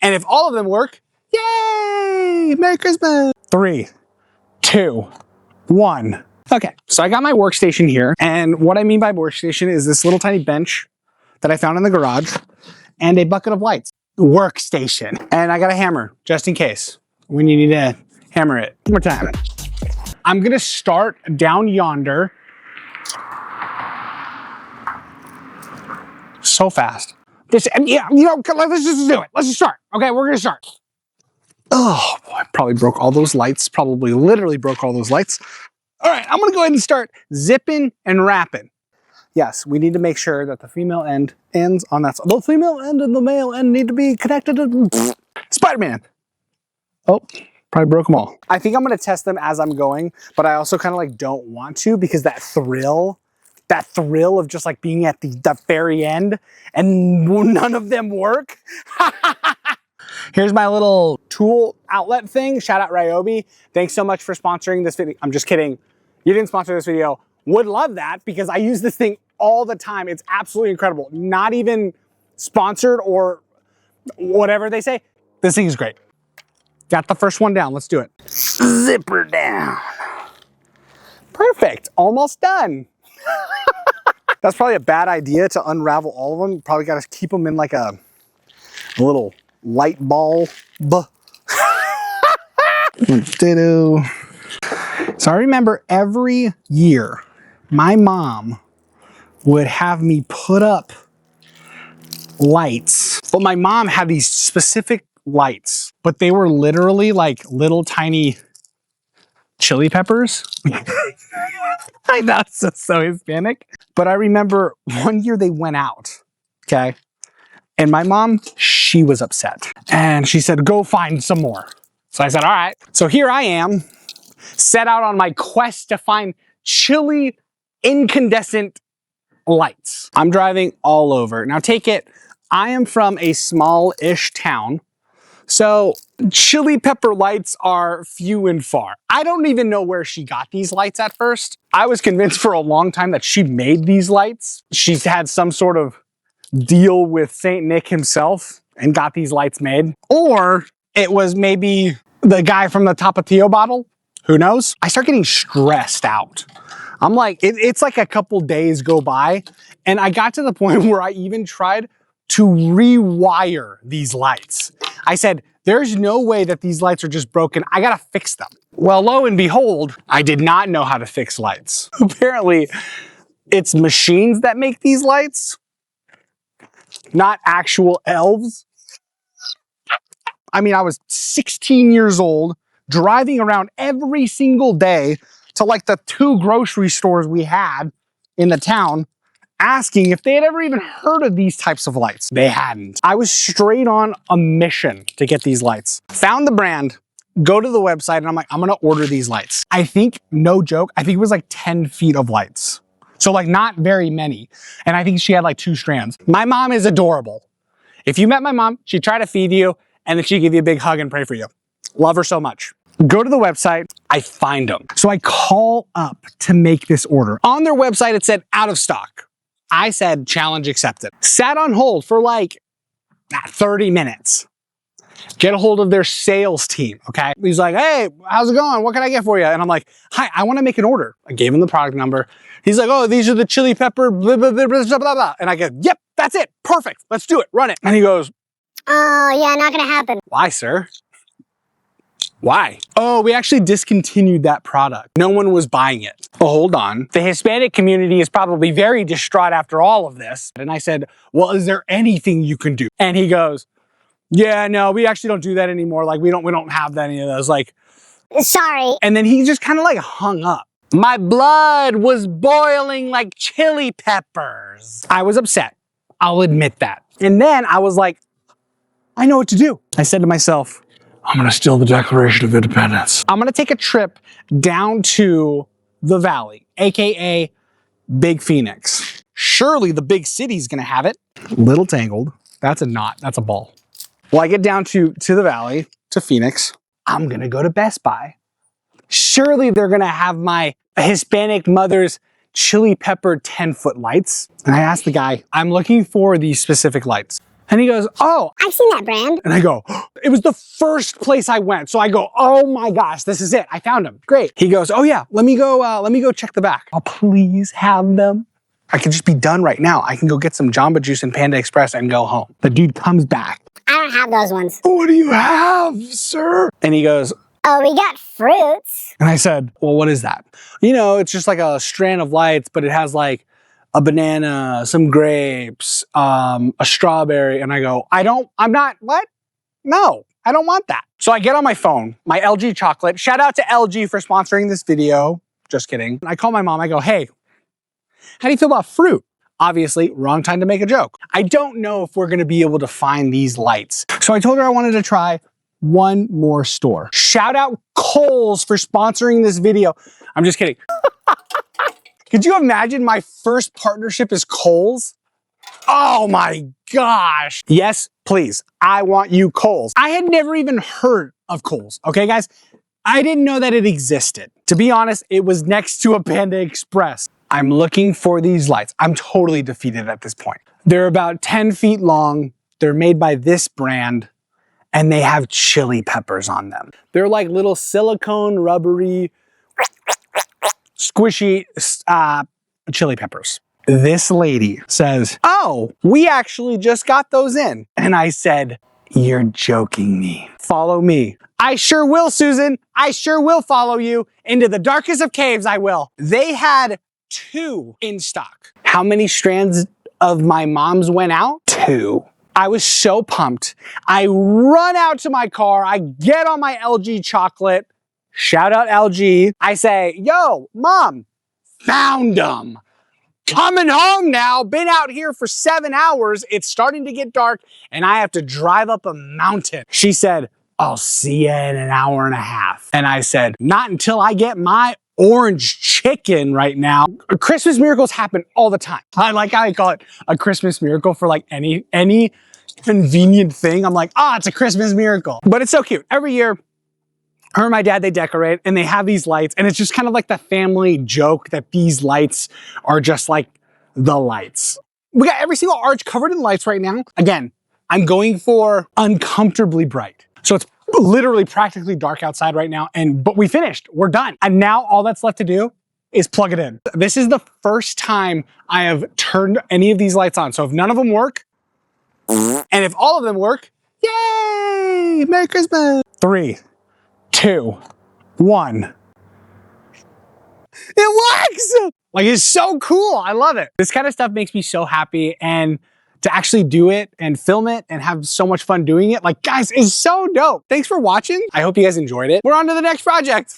And if all of them work, yay! Merry Christmas! 3, 2, 1. Okay, so I got my workstation here. And what I mean by workstation is this little tiny bench that I found in the garage and a bucket of lights. Workstation. And I got a hammer just in case when you need to hammer it. One more time. I'm gonna start down yonder. So fast. Let's just do it. Let's just start. Okay, we're gonna start. Oh, boy, I probably broke all those lights. Probably literally broke all those lights. All right, I'm gonna go ahead and start zipping and wrapping. Yes, we need to make sure that the female end ends on that side. The female end and the male end need to be connected to Spider-Man. Oh, probably broke them all. I think I'm gonna test them as I'm going, but I also kind of like don't want to because that thrill of just like being at the very end and none of them work. Here's my little tool outlet thing. Shout out Ryobi. Thanks so much for sponsoring this video. I'm just kidding. You didn't sponsor this video. Would love that because I use this thing all the time. It's absolutely incredible. Not even sponsored or whatever they say. This thing is great. Got the first one down. Let's do it. Zipper down. Perfect. Almost done. That's probably a bad idea to unravel all of them. Probably got to keep them in like a little light ball. So I remember every year my mom would have me put up lights. But my mom had these specific lights, but they were literally like little tiny chili peppers. I know, so Hispanic. But I remember one year they went out, okay? And my mom, she was upset. And she said, go find some more. So I said, all right. So here I am, set out on my quest to find chili incandescent lights. I'm driving all over. Now take it, I am from a small-ish town. So chili pepper lights are few and far. I don't even know where she got these lights at first. I was convinced for a long time that she made these lights. She's had some sort of deal with Saint Nick himself and got these lights made. Or it was maybe the guy from the Tapatio bottle. Who knows? I start getting stressed out. I'm like, it's like a couple days go by and I got to the point where I even tried to rewire these lights. I said, there's no way that these lights are just broken. I gotta fix them. Well, lo and behold, I did not know how to fix lights. Apparently, it's machines that make these lights, not actual elves. I mean, I was 16 years old, driving around every single day to like the 2 grocery stores we had in the town, asking if they had ever even heard of these types of lights. They hadn't. I was straight on a mission to get these lights. Found the brand, go to the website, and I'm like, I'm gonna order these lights. I think, no joke, I think it was like 10 feet of lights. So like not very many. And I think she had like 2 strands. My mom is adorable. If you met my mom, she'd try to feed you and then she'd give you a big hug and pray for you. Love her so much. Go to the website, I find them. So I call up to make this order. On their website, it said out of stock. I said, challenge accepted. Sat on hold for like 30 minutes. Get a hold of their sales team, okay? He's like, hey, how's it going? What can I get for you? And I'm like, hi, I wanna make an order. I gave him the product number. He's like, oh, these are the chili pepper, blah, blah, blah, blah, blah, blah. And I go, yep, that's it, perfect, let's do it, run it. And he goes, oh, yeah, not gonna happen. Why, sir? Why? Oh, we actually discontinued that product. No one was buying it. Oh, hold on. The Hispanic community is probably very distraught after all of this. And I said, well, is there anything you can do? And he goes, yeah, no, we actually don't do that anymore. Like, we don't have any of those. Like, sorry. and then he just kind of like hung up. My blood was boiling like chili peppers. I was upset. I'll admit that. And then I was like, I know what to do. I said to myself, I'm gonna steal the Declaration of Independence. I'm gonna take a trip down to the valley, AKA Big Phoenix. Surely the big city's gonna have it. Little Tangled, that's a knot, that's a ball. Well, I get down to the valley, to Phoenix. I'm gonna go to Best Buy. Surely they're gonna have my Hispanic mother's chili pepper 10-foot lights. And I asked the guy, I'm looking for these specific lights. And he goes, oh. I've seen that brand. And I go, it was the first place I went. So I go, oh my gosh, this is it. I found them. Great. He goes, oh yeah, let me go check the back. I'll please have them. I can just be done right now. I can go get some Jamba Juice and Panda Express and go home. The dude comes back. I don't have those ones. What do you have, sir? And he goes, Oh, we got fruits. and I said, well, what is that? You know, it's just like a strand of lights, but it has like a banana, some grapes, a strawberry. And I go, what? No, I don't want that. So I get on my phone, my LG chocolate. Shout out to LG for sponsoring this video. Just kidding. I call my mom. I go, hey, how do you feel about fruit? Obviously, wrong time to make a joke. I don't know if we're gonna be able to find these lights. So I told her I wanted to try one more store. Shout out Kohl's for sponsoring this video. I'm just kidding. Could you imagine my first partnership is Kohl's? Oh my gosh. Yes, please. I want you Kohl's. I had never even heard of Kohl's, okay guys? I didn't know that it existed. To be honest, it was next to a Panda Express. I'm looking for these lights. I'm totally defeated at this point. They're about 10 feet long. They're made by this brand and they have chili peppers on them. They're like little silicone, rubbery, squishy chili peppers. This lady says, oh, we actually just got those in. And I said, you're joking me. Follow me. I sure will, Susan. I sure will follow you into the darkest of caves. I will. They had 2 in stock. How many strands of my mom's went out? 2. I was so pumped. I run out to my car. I get on my LG chocolate. Shout out LG. I say, yo, mom, found them. Coming home now. Been out here for 7 hours. It's starting to get dark and I have to drive up a mountain. She said, I'll see you in an hour and a half. And I said, not until I get my orange chicken right now. Christmas miracles happen all the time. I like how I call it a Christmas miracle for like any convenient thing. I'm like, it's a Christmas miracle. But it's so cute. Every year, her and my dad, they decorate and they have these lights and it's just kind of like the family joke that these lights are just like the lights. We got every single arch covered in lights right now. Again, I'm going for uncomfortably bright. So it's literally practically dark outside right now, but we finished, we're done. And now all that's left to do is plug it in. This is the first time I have turned any of these lights on. So if none of them work, and if all of them work, yay, Merry Christmas. 3, 2, 1. It works! Like, it's so cool, I love it. This kind of stuff makes me so happy, and to actually do it and film it and have so much fun doing it, like guys, it's so dope. Thanks for watching. I hope you guys enjoyed it. We're on to the next project.